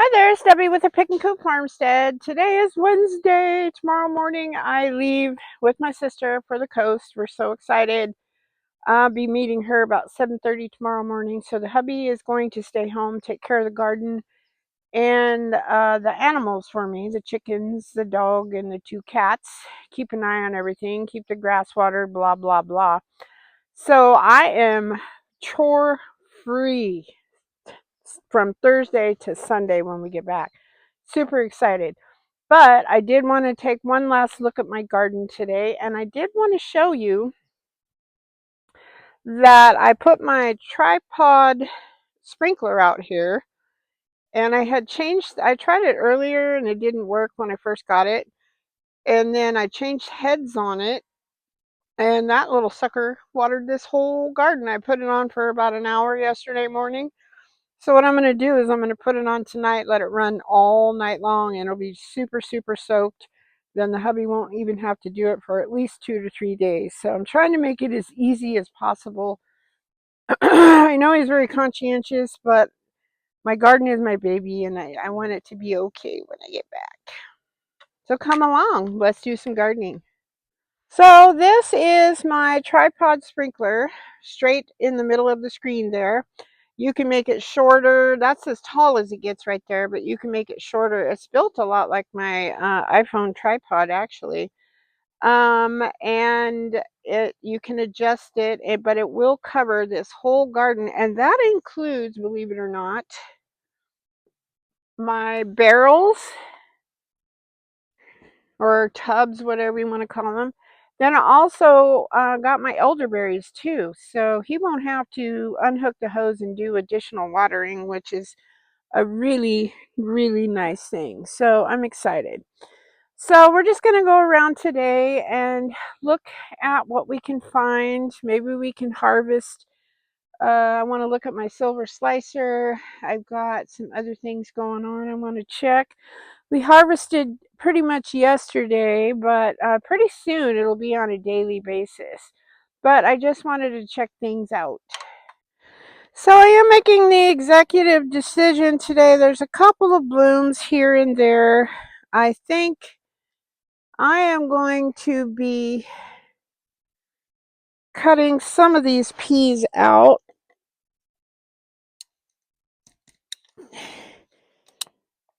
Hi there, it's Debbie with the Pickin Coop Farmstead. Today is Wednesday. Tomorrow morning I leave with my sister for the coast. We're so excited. I'll be meeting her about 7:30 tomorrow morning. So the hubby is going to stay home, take care of the garden and the animals for me, the chickens, the dog, and the two cats. Keep an eye on everything, keep the grass watered, blah, blah, blah. So I am chore free from Thursday to Sunday when we get back. Super excited. But I did want to take one last look at my garden today, and I did want to show you that I put my tripod sprinkler out here, and I tried it earlier and it didn't work when I first got it. And then I changed heads on it, and that little sucker watered this whole garden. I put it on for about an hour yesterday morning. So what I'm going to do is I'm going to put it on tonight, let it run all night long, and it'll be super, super soaked. Then the hubby won't even have to do it for at least 2 to 3 days. So I'm trying to make it as easy as possible. I know he's very conscientious, but my garden is my baby, and I want it to be okay when I get back. So come along, let's do some gardening. So this is my tripod sprinkler, straight in the middle of the screen there. You can make it shorter. That's as tall as it gets right there, but you can make it shorter. It's built a lot like my iPhone tripod, actually. And you can adjust it, but it will cover this whole garden, and that includes, believe it or not, my barrels or tubs, whatever you want to call them. Then I also got my elderberries too, so he won't have to unhook the hose and do additional watering, which is a really, really nice thing. So I'm excited. So we're just going to go around today and look at what we can find. Maybe we can harvest. I want to look at my silver slicer. I've got some other things going on I want to check. We harvested pretty much yesterday, but pretty soon it'll be on a daily basis. But I just wanted to check things out. So I am making the executive decision today. There's a couple of blooms here and there. I think I am going to be cutting some of these peas out.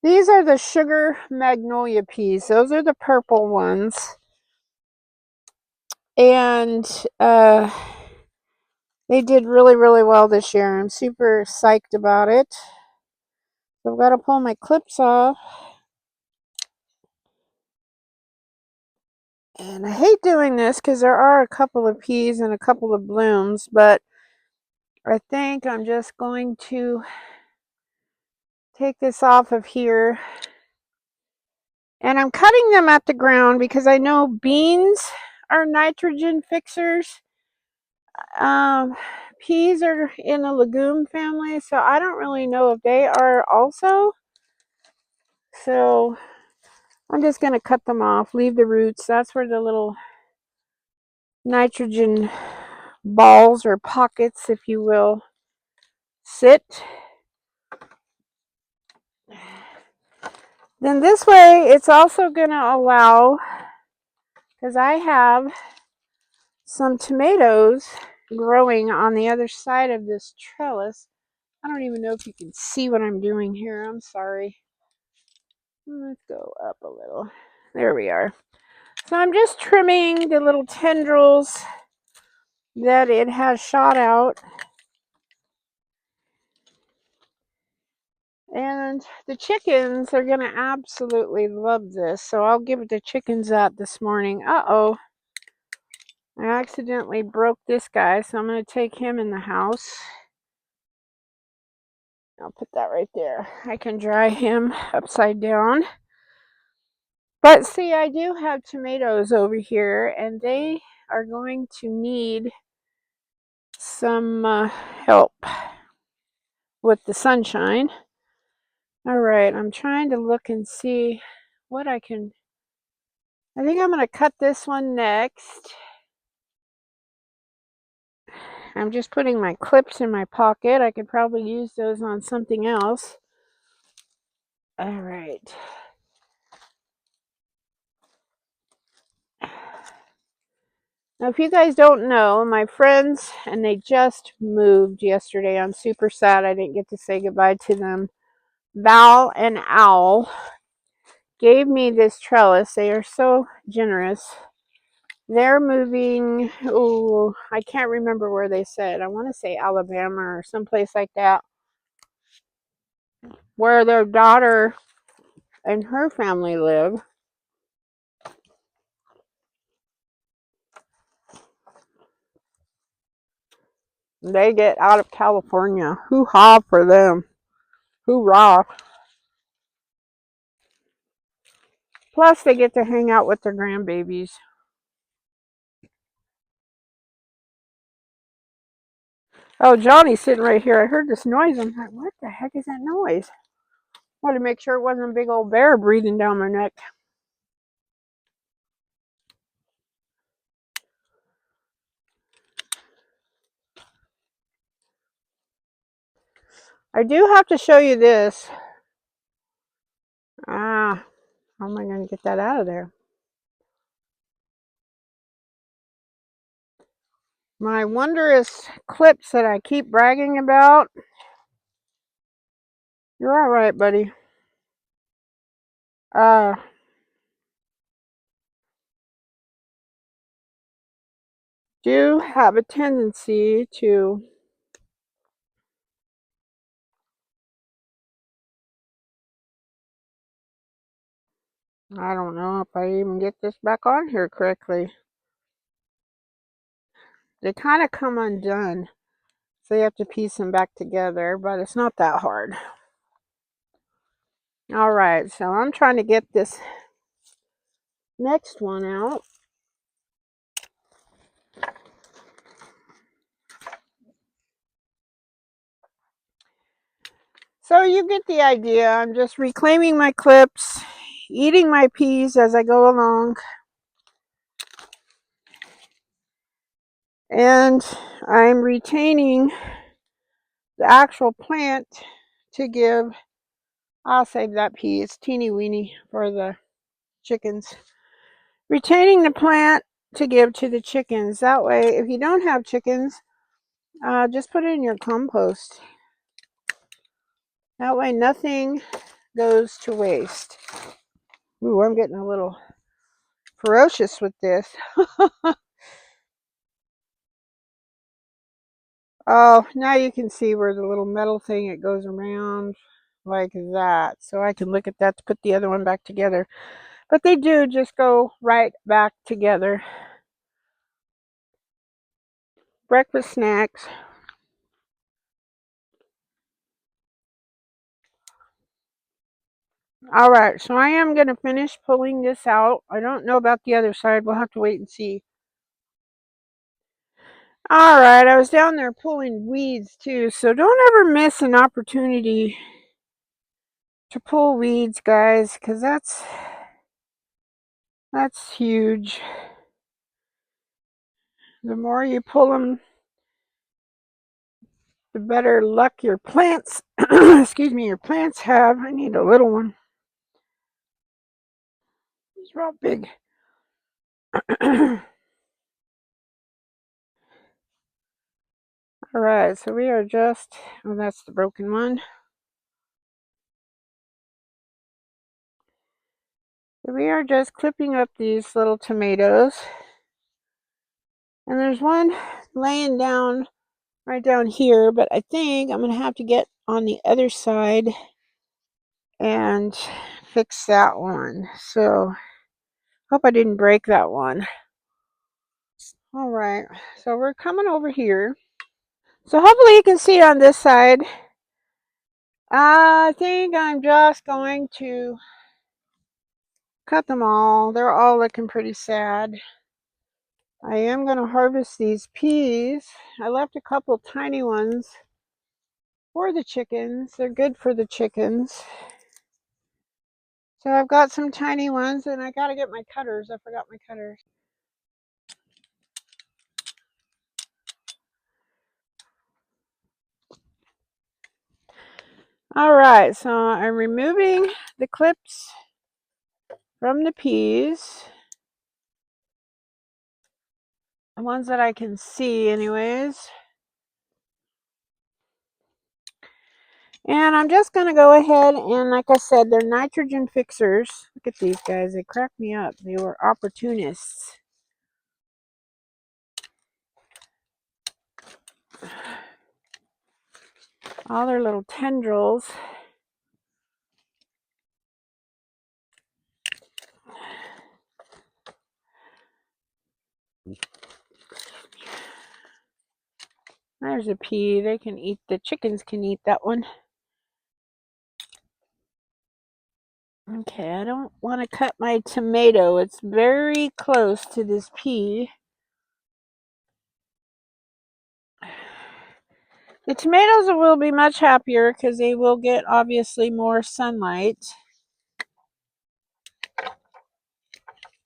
These are the sugar magnolia peas. Those are the purple ones. And they did really, really well this year. I'm super psyched about it. So I've got to pull my clips off. And I hate doing this because there are a couple of peas and a couple of blooms, but I think I'm just going to take this off of here. And I'm cutting them at the ground because I know beans are nitrogen fixers. Peas are in the legume family, so I don't really know if they are also. So I'm just going to cut them off, leave the roots. That's where the little nitrogen balls or pockets, if you will, sit. Then this way, it's also going to allow, because I have some tomatoes growing on the other side of this trellis. I don't even know if you can see what I'm doing here. I'm sorry. Let's go up a little. There we are. So I'm just trimming the little tendrils that it has shot out. And the chickens are going to absolutely love this. So I'll give the chickens that this morning. Uh-oh. I accidentally broke this guy, so I'm going to take him in the house. I'll put that right there. I can dry him upside down. But see, I do have tomatoes over here, and they are going to need some help with the sunshine. All right, I'm trying to look and see what I think I'm going to cut this one next. I'm just putting my clips in my pocket. I could probably use those on something else. All right. Now, if you guys don't know, my friends, and they just moved yesterday. I'm super sad I didn't get to say goodbye to them. Val and Owl gave me this trellis. They are so generous. They're moving, oh, I can't remember where they said. I want to say Alabama or someplace like that, where their daughter and her family live. They get out of California. Hoo-ha for them. Hoorah. Plus, they get to hang out with their grandbabies. Oh, Johnny's sitting right here. I heard this noise. I'm like, what the heck is that noise? I wanted to make sure it wasn't a big old bear breathing down my neck. I do have to show you this. How am I going to get that out of there? My wondrous clips that I keep bragging about. You're all right, buddy. Do have a tendency to I don't know if I even get this back on here correctly. They kind of come undone, so you have to piece them back together, but it's not that hard. All right, so I'm trying to get this next one out. So you get the idea. I'm just reclaiming my clips, eating my peas as I go along, and I'm retaining the actual plant to give. I'll save that pea. It's teeny weeny for the chickens. Retaining the plant to give to the chickens. That way, if you don't have chickens, just put it in your compost. That way, nothing goes to waste. Ooh, I'm getting a little ferocious with this. Oh, now you can see where the little metal thing, it goes around like that. So I can look at that to put the other one back together. But they do just go right back together. Breakfast snacks. All right, so I am going to finish pulling this out. I don't know about the other side. We'll have to wait and see. All right, I was down there pulling weeds too, so don't ever miss an opportunity to pull weeds, guys, because that's huge. The more you pull them, the better luck your plants, excuse me, your plants have. I need a little one. These are all big. All right, so we are just, oh, that's the broken one. So we are just clipping up these little tomatoes. And there's one laying down right down here, but I think I'm going to have to get on the other side and fix that one. So hope I didn't break that one. All right, so we're coming over here. So hopefully you can see on this side. I think I'm just going to cut them all. They're all looking pretty sad. I am going to harvest these peas. I left a couple tiny ones for the chickens. They're good for the chickens. So I've got some tiny ones, and I got to get my cutters. I forgot my cutters. All right, so I'm removing the clips from the peas. The ones that I can see anyways. And I'm just going to go ahead and, like I said, they're nitrogen fixers. Look at these guys. They cracked me up. They were opportunists. All their little tendrils. There's a pea. They can eat, the chickens can eat that one. Okay, I don't want to cut my tomato. It's very close to this pea. The tomatoes will be much happier because they will get obviously more sunlight.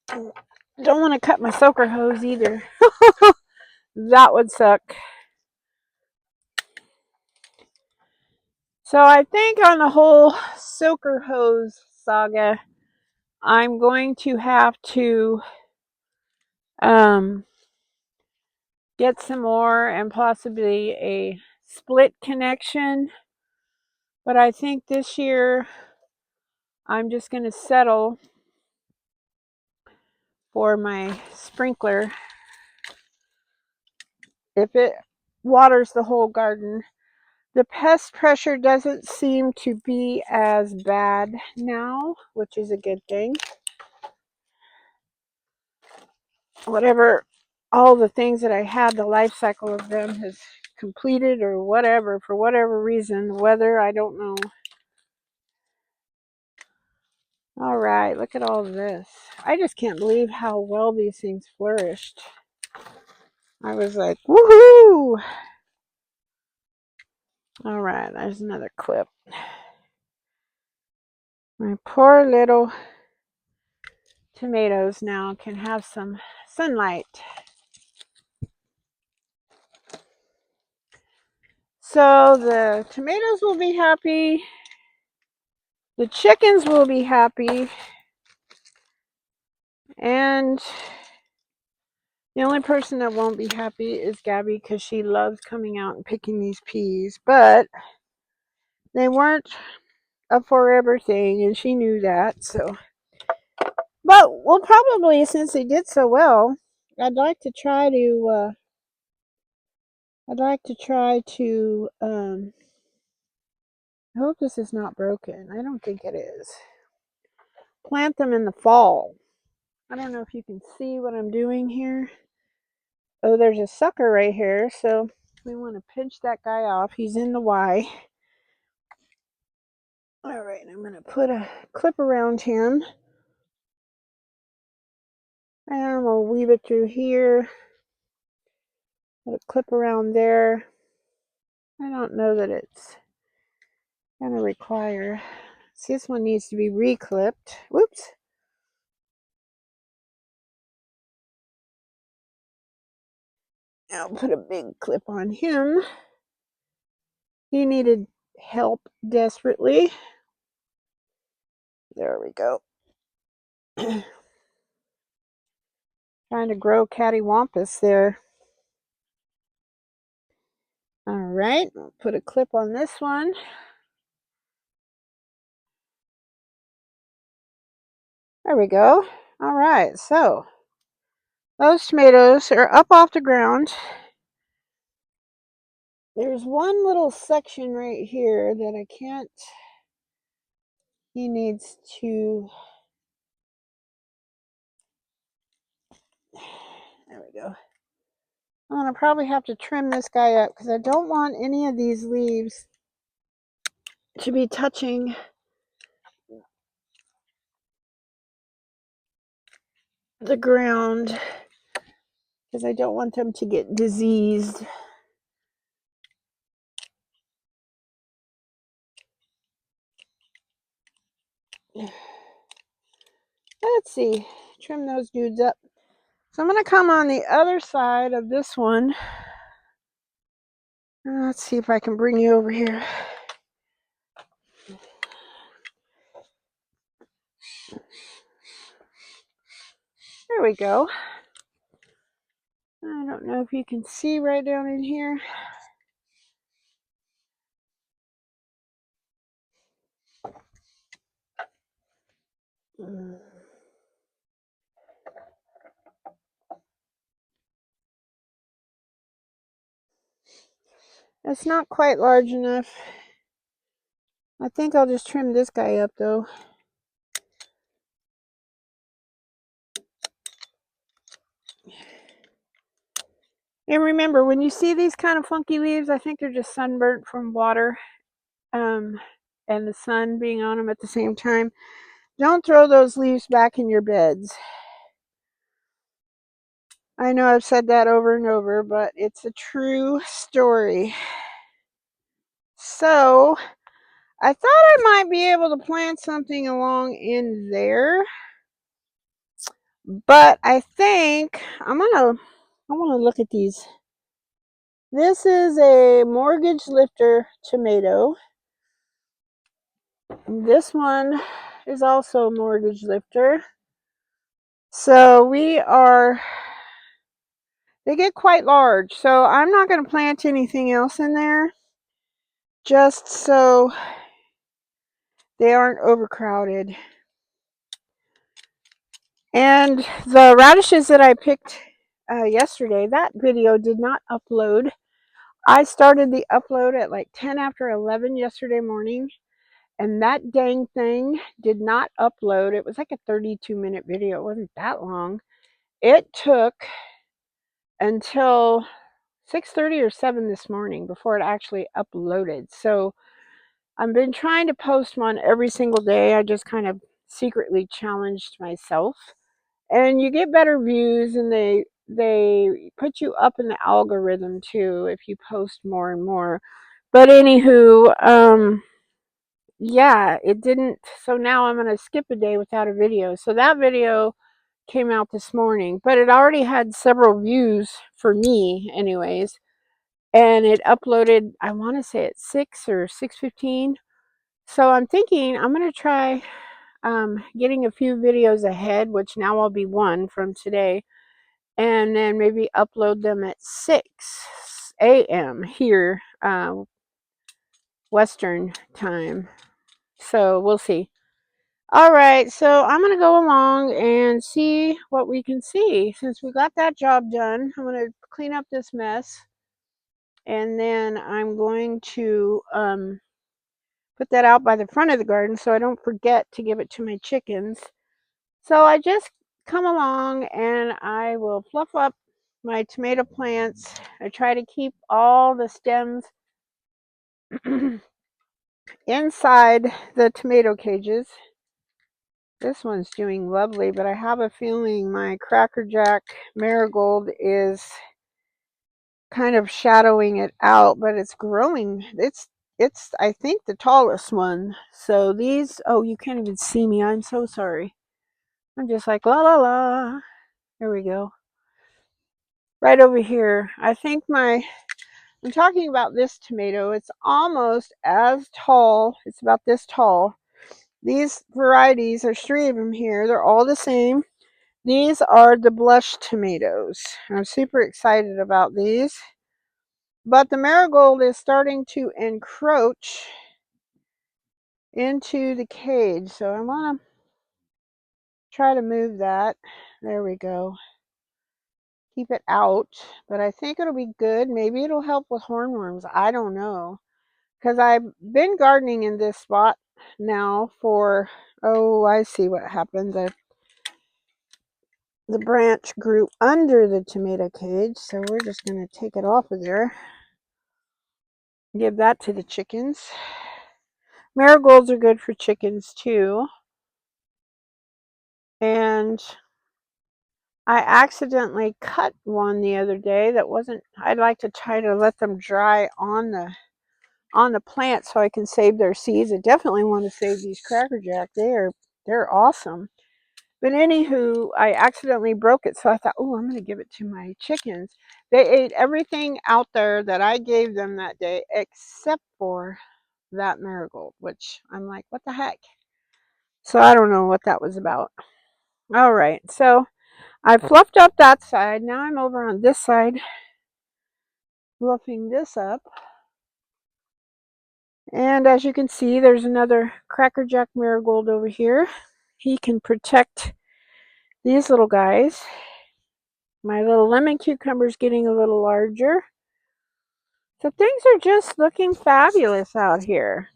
Don't want to cut my soaker hose either. That would suck. So I think on the whole soaker hose saga, I'm going to have to get some more and possibly a split connection. But I think this year I'm just going to settle for my sprinkler. If it waters the whole garden, the pest pressure doesn't seem to be as bad now, which is a good thing. Whatever, all the things that I had, the life cycle of them has completed or whatever, for whatever reason, weather, I don't know. All right, look at all this. I just can't believe how well these things flourished. I was like, woohoo! All right, there's another clip. My poor little tomatoes now can have some sunlight. So the tomatoes will be happy. The chickens will be happy. And the only person that won't be happy is Gabby because she loves coming out and picking these peas. But they weren't a forever thing, and she knew that. So, but we'll probably, since they did so well, I'd like to try to. I hope this is not broken. I don't think it is. Plant them in the fall. I don't know if you can see what I'm doing here. Oh, there's a sucker right here, so we want to pinch that guy off. He's in the Y. All right, I'm going to put a clip around him. And we'll weave it through here. Put a clip around there. I don't know that it's going to require. See, this one needs to be re-clipped. Whoops. I'll put a big clip on him. He needed help desperately. There we go. Trying to grow cattywampus there. All right, I'll put a clip on this one. There we go. All right, so those tomatoes are up off the ground. There's one little section right here that I can't. He needs to. There we go. I'm going to probably have to trim this guy up because I don't want any of these leaves to be touching the ground because I don't want them to get diseased. Let's see, trim those dudes up. So I'm going to come on the other side of this one. Let's see if I can bring you over here. There we go. I don't know if you can see right down in here. It's not quite large enough. I think I'll just trim this guy up though. And remember, when you see these kind of funky leaves, I think they're just sunburnt from water and the sun being on them at the same time. Don't throw those leaves back in your beds. I know I've said that over and over, but it's a true story. So I thought I might be able to plant something along in there, but I think I want to look at these. This is a mortgage lifter tomato. This one is also a mortgage lifter. So they get quite large. So I'm not going to plant anything else in there just so they aren't overcrowded. And the radishes that I picked yesterday, that video did not upload. I started the upload at like 10 after 11 yesterday morning, and that dang thing did not upload. It was like a 32-minute video. It wasn't that long. It took until 6:30 or 7 this morning before it actually uploaded. So I've been trying to post one every single day. I just kind of secretly challenged myself. And you get better views, and they put you up in the algorithm too if you post more and more. But anywho, yeah, it didn't. So now I'm going to skip a day without a video. So that video came out this morning, but it already had several views for me anyways. And it uploaded, I want to say at 6 or 6:15. So I'm thinking I'm going to try getting a few videos ahead, which now will be one from today, and then maybe upload them at 6 a.m. here, Western time. So we'll see. All right, so I'm going to go along and see what we can see. Since we got that job done, I'm going to clean up this mess, and then I'm going to put that out by the front of the garden so I don't forget to give it to my chickens. So I just come along and I will fluff up my tomato plants. I try to keep all the stems inside the tomato cages. This one's doing lovely, but I have a feeling my Cracker Jack marigold is kind of shadowing it out, but it's growing. It's I think the tallest one. So these, oh, you can't even see me. I'm so sorry. I'm just like la la la. There we go. Right over here. I think I'm talking about this tomato. It's almost as tall. It's about this tall. These varieties, there's 3 of them here. They're all the same. These are the blush tomatoes. I'm super excited about these. But the marigold is starting to encroach into the cage. So I want to try to move that. There we go. Keep it out. But I think it'll be good. Maybe it'll help with hornworms. I don't know. Because I've been gardening in this spot now for, oh, I see what happened. The branch grew under the tomato cage, so we're just going to take it off of there. Give that to the chickens. Marigolds are good for chickens too. And I accidentally cut one the other day that wasn't, I'd like to try to let them dry on the plant so I can save their seeds. I definitely want to save these Cracker Jack. They're awesome. But anywho, I accidentally broke it, so I thought, oh, I'm going to give it to my chickens. They ate everything out there that I gave them that day except for that marigold, which I'm like, what the heck? So I don't know what that was about. All right, so I fluffed up that side. Now I'm over on this side, fluffing this up. And as you can see, there's another Cracker Jack marigold over here. He can protect these little guys. My little lemon cucumber is getting a little larger. So things are just looking fabulous out here.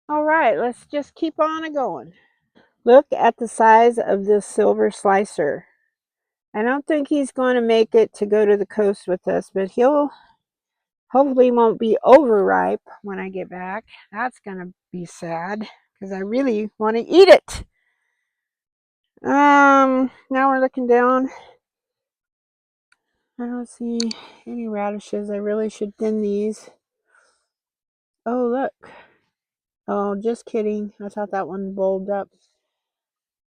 All right, let's just keep on going. Look at the size of this silver slicer. I don't think he's going to make it to go to the coast with us, but he'll hopefully won't be overripe when I get back. That's going to be sad because I really want to eat it. Now we're looking down. I don't see any radishes. I really should thin these. Oh, look. Oh, just kidding. I thought that one bulbed up.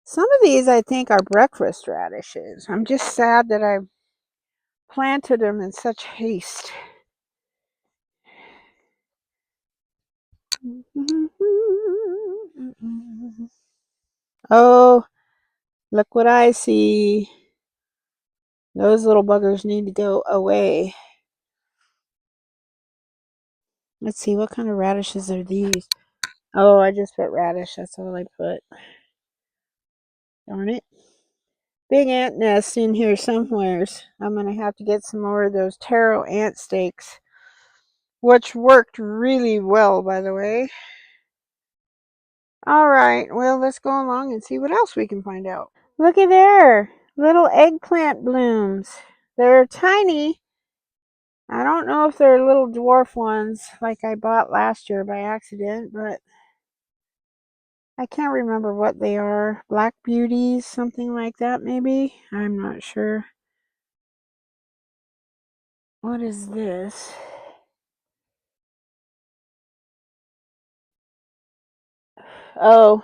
Some of these I think are breakfast radishes. I'm just sad that I planted them in such haste. Oh, look what I see. Those little buggers need to go away. Let's see, what kind of radishes are these? Oh, I just put radish. That's all I put. Darn it. Big ant nest in here somewheres. I'm going to have to get some more of those taro ant steaks, which worked really well, by the way. All right, well, let's go along and see what else we can find out. Look at there, little eggplant blooms. They're tiny. I don't know if they're little dwarf ones like I bought last year by accident, but I can't remember what they are. Black beauties, something like that maybe? I'm not sure. What is this? Oh,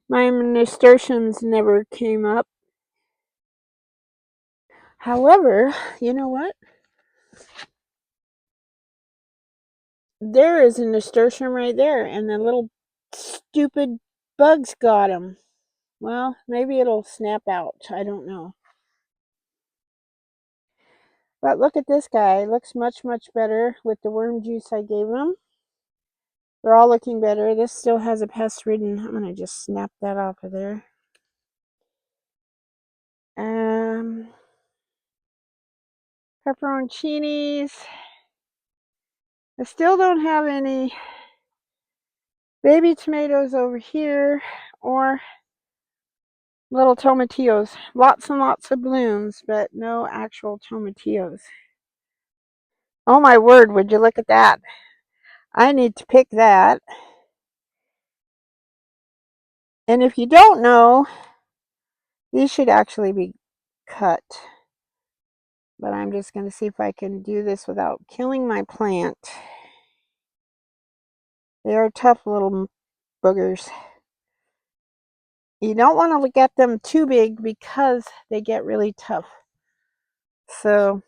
my nasturtiums never came up. However, you know what? There is a nasturtium right there, and the little stupid bugs got him. Well, maybe it'll snap out. I don't know. But look at this guy. It looks much, much better with the worm juice I gave him. They're all looking better. This still has a pest ridden. I'm going to just snap that off of there. Pepperoncinis. I still don't have any baby tomatoes over here or little tomatillos. Lots and lots of blooms, but no actual tomatillos. Oh my word, would you look at that? I need to pick that. And if you don't know, these should actually be cut. But I'm just going to see if I can do this without killing my plant. They are tough little boogers. You don't want to get them too big because they get really tough. So,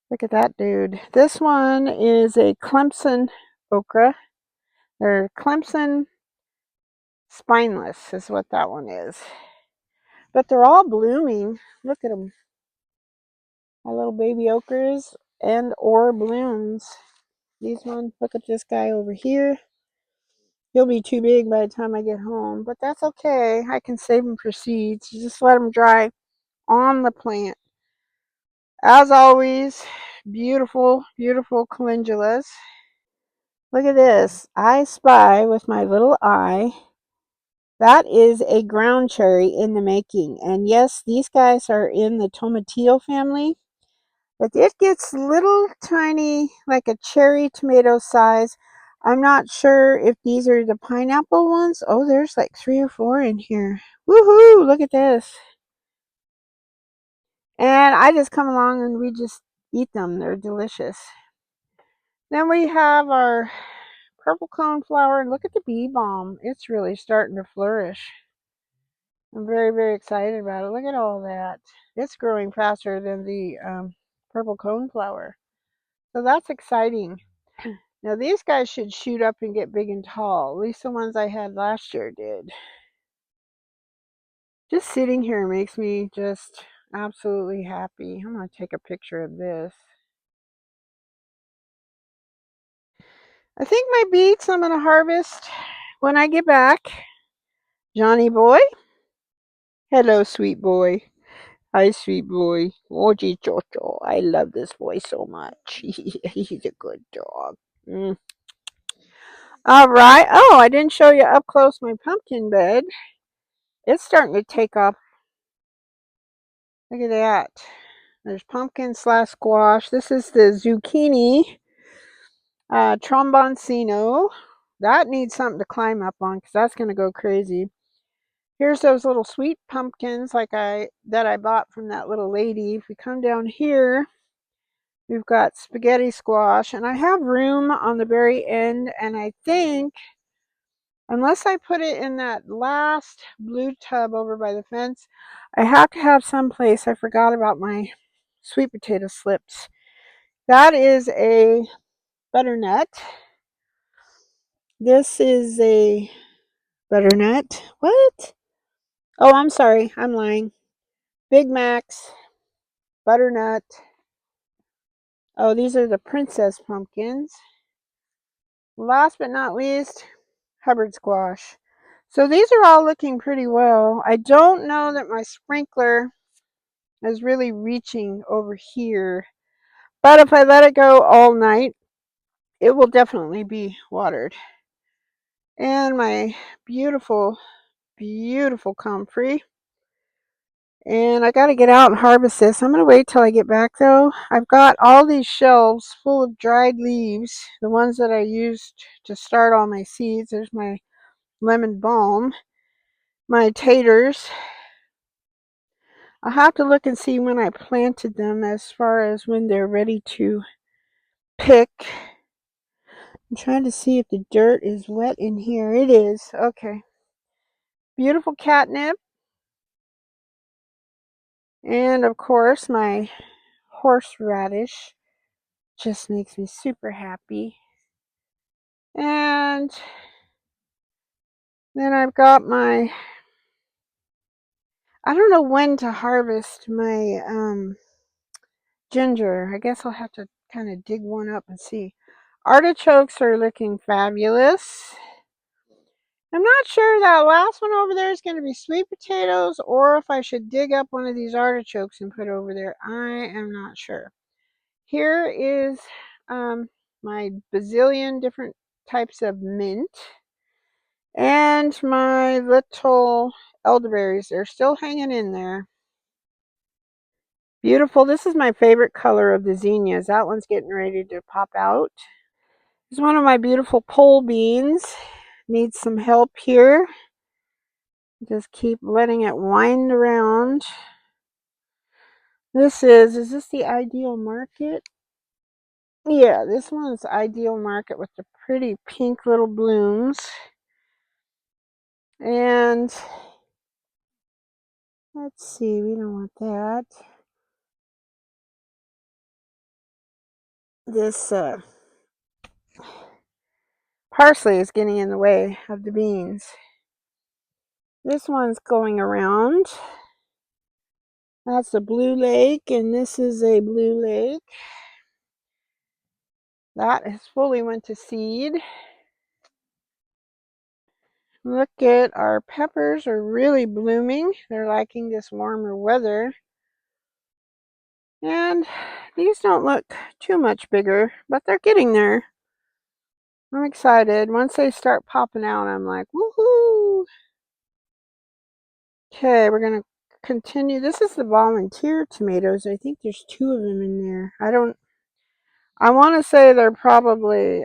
look at that dude. This one is a Clemson okra. Or Clemson spineless is what that one is. But they're all blooming. Look at them. My little baby okras and or blooms. These ones, look at this guy over here. He'll be too big by the time I get home, but that's okay. I can save them for seeds. Just let them dry on the plant. As always, beautiful, beautiful calendulas. Look at this. I spy with my little eye. That is a ground cherry in the making. And yes, these guys are in the tomatillo family. But it gets little tiny, like a cherry tomato size. I'm not sure if these are the pineapple ones. Oh, there's like 3 or 4 in here. Woohoo! Look at this. And I just come along and we just eat them. They're delicious. Then we have our purple coneflower. And look at the bee balm. It's really starting to flourish. I'm very, very excited about it. Look at all that. It's growing faster than the purple coneflower. So that's exciting. Now these guys should shoot up and get big and tall. At least the ones I had last year did. Just sitting here makes me just absolutely happy. I'm going to take a picture of this. I think my beets I'm going to harvest when I get back. Johnny boy. Hello, sweet boy. Hi, sweet boy. Oji Jojo. I love this boy so much. He's a good dog. Mm. All right. Oh, I didn't show you up close my pumpkin bed. It's starting to take off. Look at that. There's pumpkin slash squash. This is the zucchini tromboncino. That needs something to climb up on because that's going to go crazy. Here's those little sweet pumpkins that I bought from that little lady. If we come down here, we've got spaghetti squash, and I have room on the very end, and I think unless I put it in that last blue tub over by the fence, I have to have some place. I forgot about my sweet potato slips. That is a butternut. This is a butternut. What? Oh, I'm sorry. I'm lying. Big Macs, butternut. Oh, these are the princess pumpkins. Last but not least, Hubbard squash. So these are all looking pretty well. I don't know that my sprinkler is really reaching over here. But if I let it go all night, it will definitely be watered. And my beautiful, beautiful comfrey. And I got to get out and harvest this. I'm going to wait till I get back though. I've got all these shelves full of dried leaves, the ones that I used to start all my seeds. There's my lemon balm, my taters. I'll have to look and see when I planted them as far as when they're ready to pick. I'm trying to see if the dirt is wet in here. It is. Okay. Beautiful catnip. And of course, my horseradish just makes me super happy. And then I've got my, I don't know when to harvest my ginger. I guess I'll have to kind of dig one up and see. Artichokes are looking fabulous. I'm not sure that last one over there is going to be sweet potatoes or if I should dig up one of these artichokes and put over there. I am not sure. Here is my bazillion different types of mint and my little elderberries. They're still hanging in there. Beautiful. This is my favorite color of the zinnias. That one's getting ready to pop out. This is one of my beautiful pole beans. Needs some help here. Just keep letting it wind around. Is this the Ideal Market? Yeah, this one's Ideal Market with the pretty pink little blooms. And let's see, we don't want that. This parsley is getting in the way of the beans. This one's going around. That's a blue lake, and this is a blue lake. That has fully went to seed. Look at our peppers are really blooming. They're liking this warmer weather. And these don't look too much bigger, but they're getting there. I'm excited. Once they start popping out, I'm like, woohoo! Okay, we're going to continue. This is the volunteer tomatoes. I think there's 2 of them in there. I want to say they're probably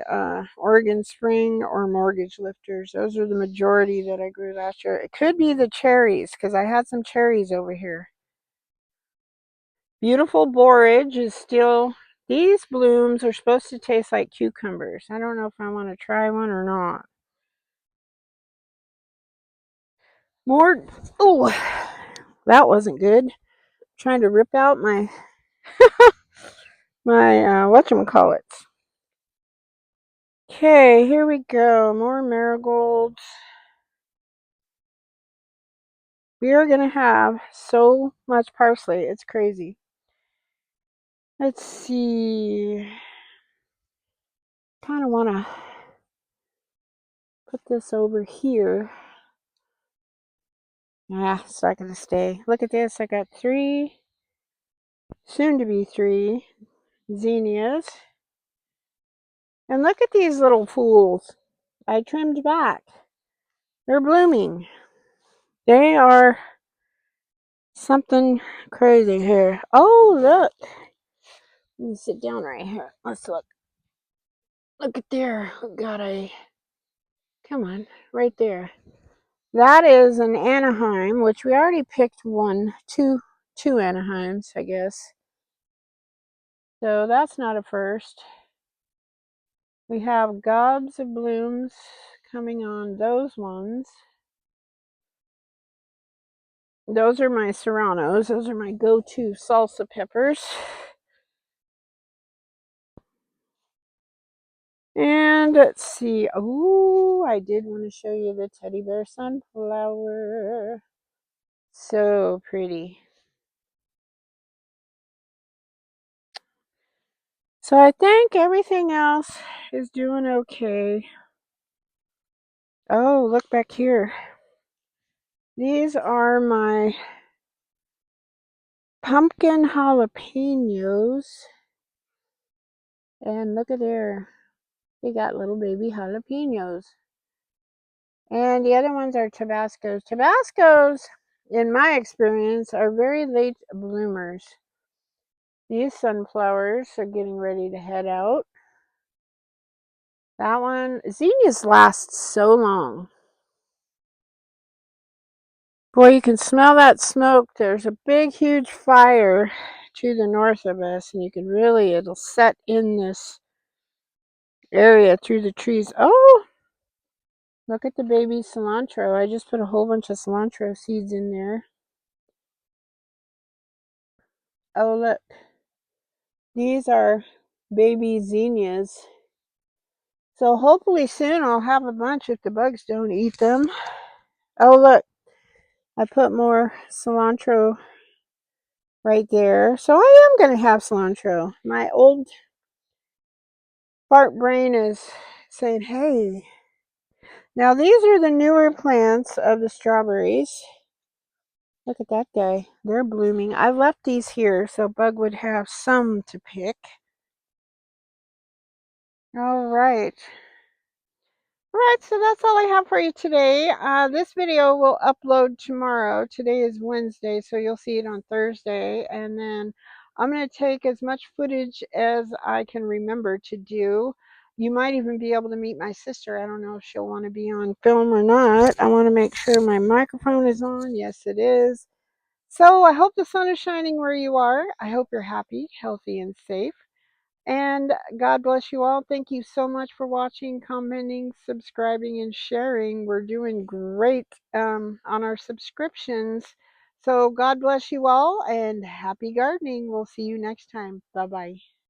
Oregon Spring or Mortgage Lifters. Those are the majority that I grew last year. It could be the cherries because I had some cherries over here. Beautiful borage is still, these blooms are supposed to taste like cucumbers. I don't know if I want to try one or not. More, oh, that wasn't good. I'm trying to rip out my whatchamacallits. Okay, here we go. More marigolds. We are going to have so much parsley. It's crazy. Let's see. Kind of want to put this over here. Ah, it's not going to stay. Look at this. I got 3, soon to be 3 zinnias. And look at these little fools. I trimmed back. They're blooming. They are something crazy here. Oh, look. Let me sit down right here. Let's look. Look at there. We got a, come on, right there. That is an Anaheim, which we already picked two Anaheims, I guess. So that's not a first. We have gobs of blooms coming on those ones. Those are my serranos. Those are my go-to salsa peppers. And let's see. Oh, I did want to show you the teddy bear sunflower. So pretty. So I think everything else is doing okay. Oh, look back here. These are my pumpkin jalapenos. And look at there. They got little baby jalapenos. And the other ones are Tabascos. Tabascos, in my experience, are very late bloomers. These sunflowers are getting ready to head out. That one, zinnias last so long. Boy, you can smell that smoke. There's a big, huge fire to the north of us, and you can really, it'll set in this area through the trees. Oh, look at the baby cilantro. I just put a whole bunch of cilantro seeds in there. Oh, look. These are baby zinnias. So hopefully soon I'll have a bunch if the bugs don't eat them. Oh, look. I put more cilantro right there. So I am going to have cilantro. My old fart brain is saying, hey. Now these are the newer plants of the strawberries. Look at that guy. They're blooming. I left these here so Bug would have some to pick. All right. Right, so that's all I have for you today. This video will upload tomorrow. Today is Wednesday, so you'll see it on Thursday. And then I'm going to take as much footage as I can remember to do. You might even be able to meet my sister. I don't know if she'll want to be on film or not. I want to make sure my microphone is on. Yes, it is. So I hope the sun is shining where you are. I hope you're happy, healthy, and safe. And God bless you all. Thank you so much for watching, commenting, subscribing, and sharing. We're doing great on our subscriptions. So God bless you all and happy gardening. We'll see you next time. Bye-bye.